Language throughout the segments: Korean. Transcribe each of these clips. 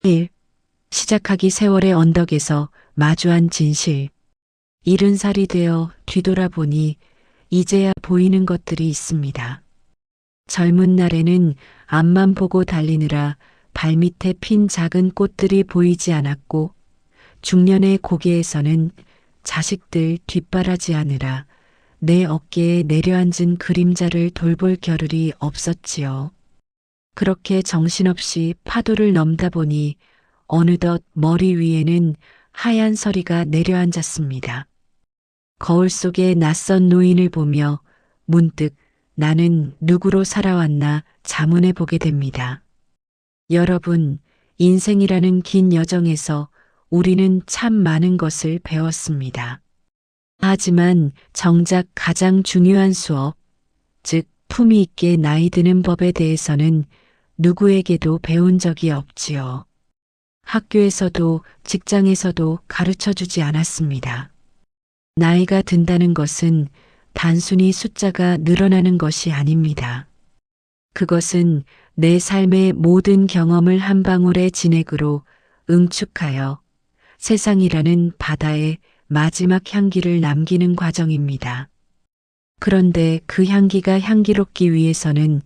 1. 시작하기 세월의 언덕에서 마주한 진실. 70살이 되어 뒤돌아보니 이제야 보이는 것들이 있습니다. 젊은 날에는 앞만 보고 달리느라 발밑에 핀 작은 꽃들이 보이지 않았고, 중년의 고개에서는 자식들 뒷바라지하느라 내 어깨에 내려앉은 그림자를 돌볼 겨를이 없었지요. 그렇게 정신없이 파도를 넘다 보니 어느덧 머리 위에는 하얀 서리가 내려앉았습니다. 거울 속의 낯선 노인을 보며 문득 나는 누구로 살아왔나 자문해 보게 됩니다. 여러분, 인생이라는 긴 여정에서 우리는 참 많은 것을 배웠습니다. 하지만 정작 가장 중요한 수업, 즉 품위 있게 나이 드는 법에 대해서는 누구에게도 배운 적이 없지요. 학교에서도 직장에서도 가르쳐 주지 않았습니다. 나이가 든다는 것은 단순히 숫자가 늘어나는 것이 아닙니다. 그것은 내 삶의 모든 경험을 한 방울의 진액으로 응축하여 세상이라는 바다에 마지막 향기를 남기는 과정입니다. 그런데 그 향기가 향기롭기 위해서는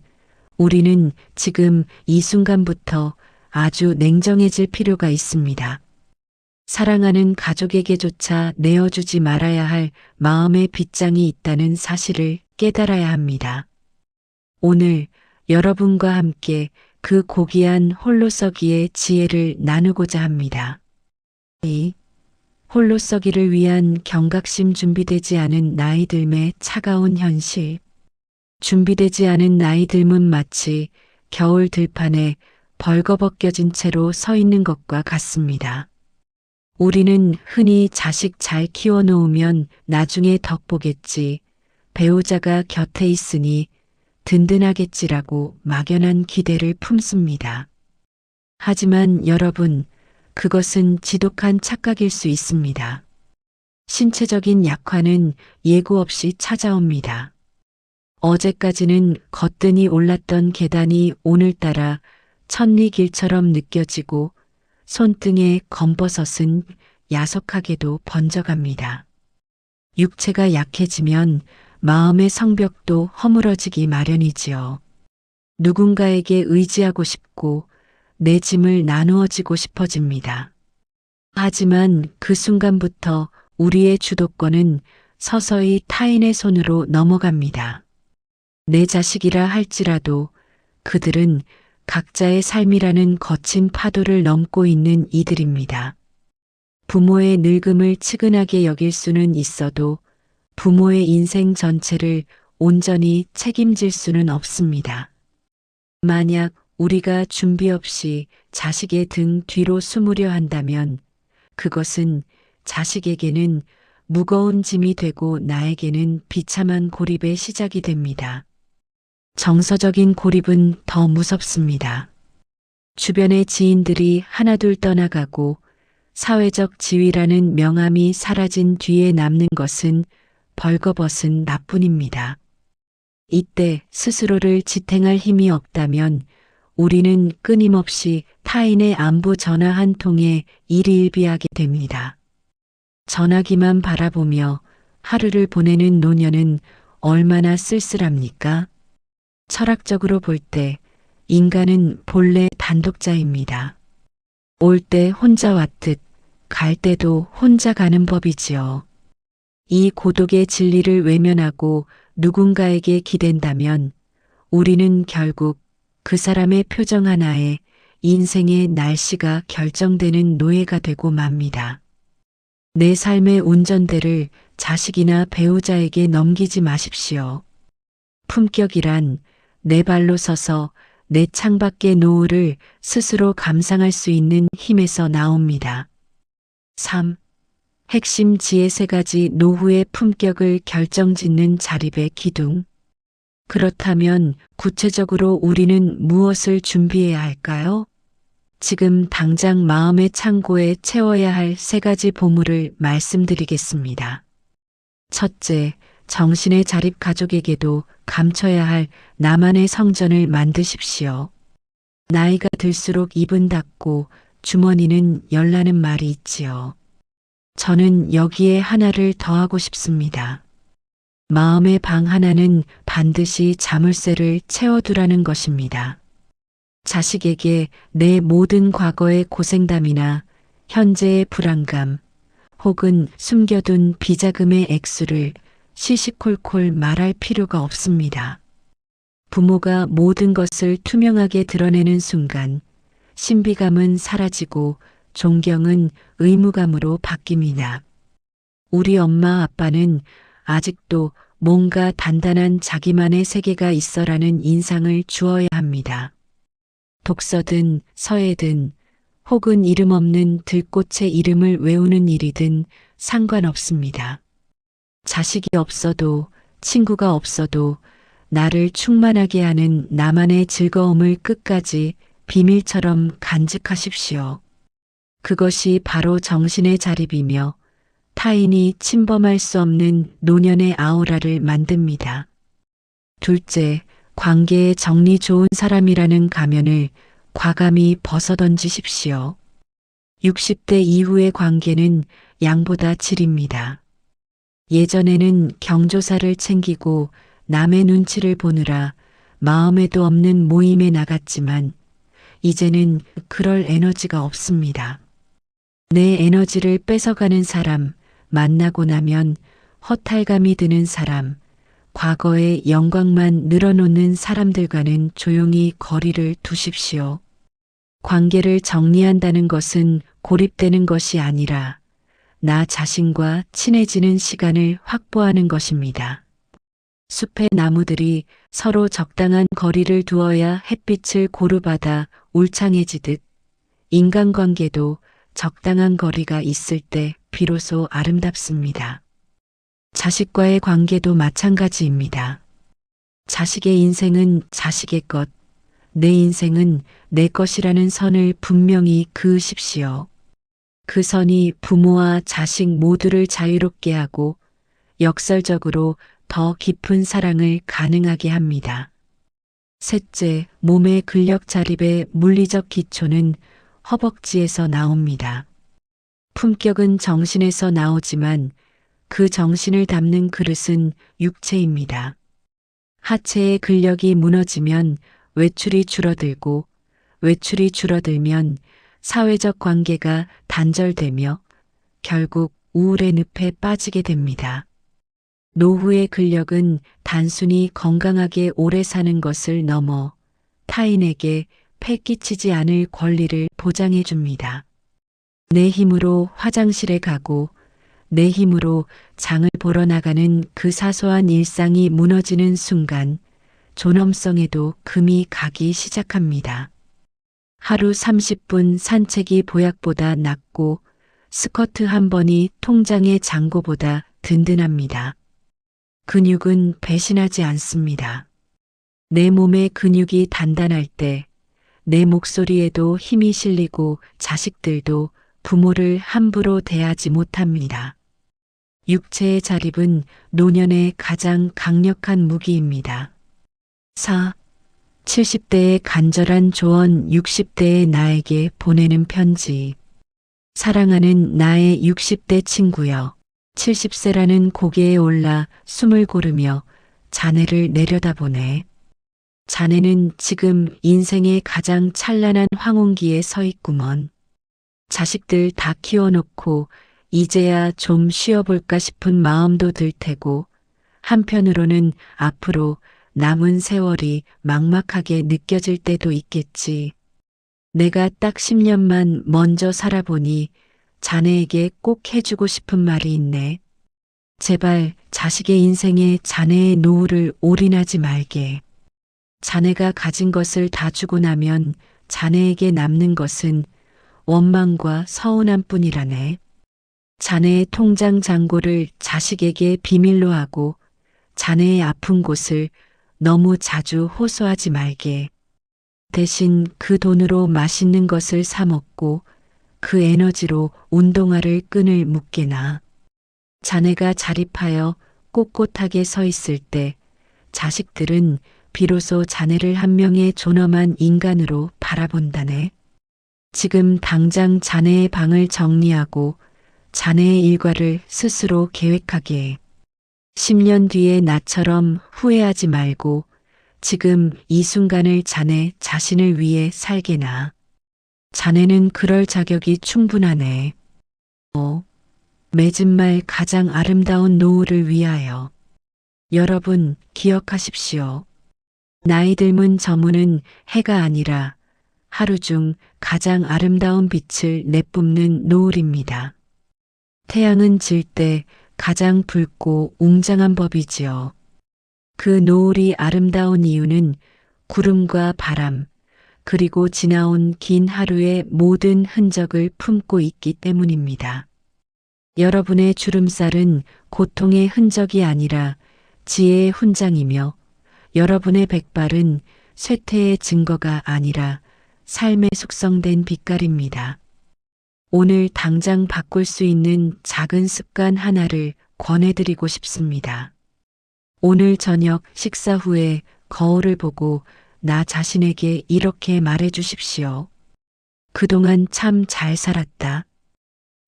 우리는 지금 이 순간부터 아주 냉정해질 필요가 있습니다. 사랑하는 가족에게조차 내어주지 말아야 할 마음의 빗장이 있다는 사실을 깨달아야 합니다. 오늘 여러분과 함께 그 고귀한 홀로서기의 지혜를 나누고자 합니다. 홀로서기를 위한 경각심. 준비되지 않은 나이 듦의 차가운 현실. 준비되지 않은 나이 듦은 마치 겨울 들판에 벌거벗겨진 채로 서 있는 것과 같습니다. 우리는 흔히 자식 잘 키워놓으면 나중에 덕 보겠지, 배우자가 곁에 있으니 든든하겠지라고 막연한 기대를 품습니다. 하지만 여러분, 그것은 지독한 착각일 수 있습니다. 신체적인 약화는 예고 없이 찾아옵니다. 어제까지는 거뜬히 올랐던 계단이 오늘따라 천리길처럼 느껴지고 손등에 검버섯은 야속하게도 번져갑니다. 육체가 약해지면 마음의 성벽도 허물어지기 마련이지요. 누군가에게 의지하고 싶고 내 짐을 나누어지고 싶어집니다. 하지만 그 순간부터 우리의 주도권은 서서히 타인의 손으로 넘어갑니다. 내 자식이라 할지라도 그들은 각자의 삶이라는 거친 파도를 넘고 있는 이들입니다. 부모의 늙음을 측은하게 여길 수는 있어도 부모의 인생 전체를 온전히 책임질 수는 없습니다. 만약 우리가 준비 없이 자식의 등 뒤로 숨으려 한다면 그것은 자식에게는 무거운 짐이 되고 나에게는 비참한 고립의 시작이 됩니다. 정서적인 고립은 더 무섭습니다. 주변의 지인들이 하나둘 떠나가고 사회적 지위라는 명함이 사라진 뒤에 남는 것은 벌거벗은 나뿐입니다. 이때 스스로를 지탱할 힘이 없다면 우리는 끊임없이 타인의 안부 전화 한 통에 일희일비하게 됩니다. 전화기만 바라보며 하루를 보내는 노년은 얼마나 쓸쓸합니까? 철학적으로 볼 때 인간은 본래 단독자입니다. 올 때 혼자 왔듯 갈 때도 혼자 가는 법이지요. 이 고독의 진리를 외면하고 누군가에게 기댄다면 우리는 결국 그 사람의 표정 하나에 인생의 날씨가 결정되는 노예가 되고 맙니다. 내 삶의 운전대를 자식이나 배우자에게 넘기지 마십시오. 품격이란 내 발로 서서 내 창밖의 노을을 스스로 감상할 수 있는 힘에서 나옵니다. 3. 핵심 지혜 3가지 노후의 품격을 결정짓는 자립의 기둥. 그렇다면 구체적으로 우리는 무엇을 준비해야 할까요? 지금 당장 마음의 창고에 채워야 할 3가지 보물을 말씀드리겠습니다. 첫째, 정신의 자립. 가족에게도 감춰야 할 나만의 성전을 만드십시오. 나이가 들수록 입은 닫고 주머니는 열라는 말이 있지요. 저는 여기에 하나를 더하고 싶습니다. 마음의 방 하나는 반드시 자물쇠를 채워두라는 것입니다. 자식에게 내 모든 과거의 고생담이나 현재의 불안감 혹은 숨겨둔 비자금의 액수를 시시콜콜 말할 필요가 없습니다. 부모가 모든 것을 투명하게 드러내는 순간 신비감은 사라지고 존경은 의무감으로 바뀝니다. 우리 엄마 아빠는 아직도 뭔가 단단한 자기만의 세계가 있어라는 인상을 주어야 합니다. 독서든 서예든 혹은 이름 없는 들꽃의 이름을 외우는 일이든 상관없습니다. 자식이 없어도 친구가 없어도 나를 충만하게 하는 나만의 즐거움을 끝까지 비밀처럼 간직하십시오. 그것이 바로 정신의 자립이며 타인이 침범할 수 없는 노년의 아우라를 만듭니다. 둘째, 관계에 정리 좋은 사람이라는 가면을 과감히 벗어던지십시오. 60대 이후의 관계는 양보다 질입니다. 예전에는 경조사를 챙기고 남의 눈치를 보느라 마음에도 없는 모임에 나갔지만 이제는 그럴 에너지가 없습니다. 내 에너지를 뺏어가는 사람, 만나고 나면 허탈감이 드는 사람, 과거의 영광만 늘어놓는 사람들과는 조용히 거리를 두십시오. 관계를 정리한다는 것은 고립되는 것이 아니라 나 자신과 친해지는 시간을 확보하는 것입니다. 숲의 나무들이 서로 적당한 거리를 두어야 햇빛을 고루받아 울창해지듯 인간관계도 적당한 거리가 있을 때 비로소 아름답습니다. 자식과의 관계도 마찬가지입니다. 자식의 인생은 자식의 것, 내 인생은 내 것이라는 선을 분명히 그으십시오. 그 선이 부모와 자식 모두를 자유롭게 하고 역설적으로 더 깊은 사랑을 가능하게 합니다. 셋째, 몸의 근력 자립의 물리적 기초는 허벅지에서 나옵니다. 품격은 정신에서 나오지만 그 정신을 담는 그릇은 육체입니다. 하체의 근력이 무너지면 외출이 줄어들고 외출이 줄어들면 사회적 관계가 단절되며 결국 우울의 늪에 빠지게 됩니다. 노후의 근력은 단순히 건강하게 오래 사는 것을 넘어 타인에게 폐 끼치지 않을 권리를 보장해 줍니다. 내 힘으로 화장실에 가고 내 힘으로 장을 보러 나가는 그 사소한 일상이 무너지는 순간 존엄성에도 금이 가기 시작합니다. 하루 30분 산책이 보약보다 낫고 스쿼트 한 번이 통장의 잔고보다 든든합니다. 근육은 배신하지 않습니다. 내 몸의 근육이 단단할 때 내 목소리에도 힘이 실리고 자식들도 부모를 함부로 대하지 못합니다. 육체의 자립은 노년의 가장 강력한 무기입니다. 4. 70대의 간절한 조언 60대의 나에게 보내는 편지. 사랑하는 나의 60대 친구여. 70세라는 고개에 올라 숨을 고르며 자네를 내려다보네. 자네는 지금 인생의 가장 찬란한 황혼기에 서 있구먼. 자식들 다 키워놓고 이제야 좀 쉬어볼까 싶은 마음도 들 테고 한편으로는 앞으로 남은 세월이 막막하게 느껴질 때도 있겠지. 내가 딱 10년만 먼저 살아보니 자네에게 꼭 해주고 싶은 말이 있네. 제발 자식의 인생에 자네의 노후를 올인하지 말게. 자네가 가진 것을 다 주고 나면 자네에게 남는 것은 원망과 서운함 뿐이라네. 자네의 통장 잔고를 자식에게 비밀로 하고 자네의 아픈 곳을 너무 자주 호소하지 말게. 대신 그 돈으로 맛있는 것을 사 먹고 그 에너지로 운동화를 끈을 묶게나. 자네가 자립하여 꼿꼿하게 서 있을 때 자식들은 비로소 자네를 한 명의 존엄한 인간으로 바라본다네. 지금 당장 자네의 방을 정리하고 자네의 일과를 스스로 계획하게. 10년 뒤에 나처럼 후회하지 말고 지금 이 순간을 자네 자신을 위해 살게나. 자네는 그럴 자격이 충분하네. 맺은 말 가장 아름다운 노후를 위하여. 여러분 기억하십시오. 나이 들문 저문은 해가 아니라 하루 중 가장 아름다운 빛을 내뿜는 노을입니다. 태양은 질 때 가장 붉고 웅장한 법이지요. 그 노을이 아름다운 이유는 구름과 바람, 그리고 지나온 긴 하루의 모든 흔적을 품고 있기 때문입니다. 여러분의 주름살은 고통의 흔적이 아니라 지혜의 훈장이며 여러분의 백발은 쇠퇴의 증거가 아니라 삶의 숙성된 빛깔입니다. 오늘 당장 바꿀 수 있는 작은 습관 하나를 권해드리고 싶습니다. 오늘 저녁 식사 후에 거울을 보고 나 자신에게 이렇게 말해 주십시오. 그동안 참 잘 살았다.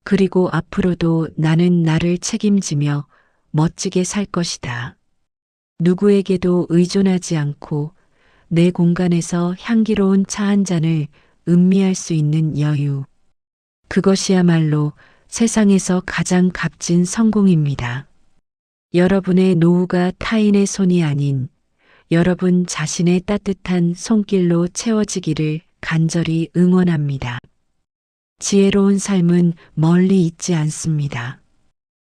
그리고 앞으로도 나는 나를 책임지며 멋지게 살 것이다. 누구에게도 의존하지 않고 내 공간에서 향기로운 차 한 잔을 음미할 수 있는 여유. 그것이야말로 세상에서 가장 값진 성공입니다. 여러분의 노후가 타인의 손이 아닌 여러분 자신의 따뜻한 손길로 채워지기를 간절히 응원합니다. 지혜로운 삶은 멀리 있지 않습니다.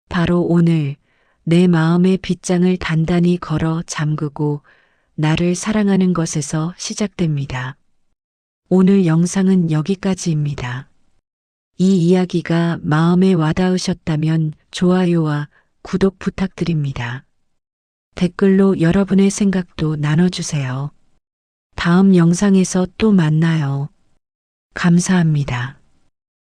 바로 오늘 내 마음의 빗장을 단단히 걸어 잠그고 나를 사랑하는 것에서 시작됩니다. 오늘 영상은 여기까지입니다. 이 이야기가 마음에 와닿으셨다면 좋아요와 구독 부탁드립니다. 댓글로 여러분의 생각도 나눠주세요. 다음 영상에서 또 만나요. 감사합니다.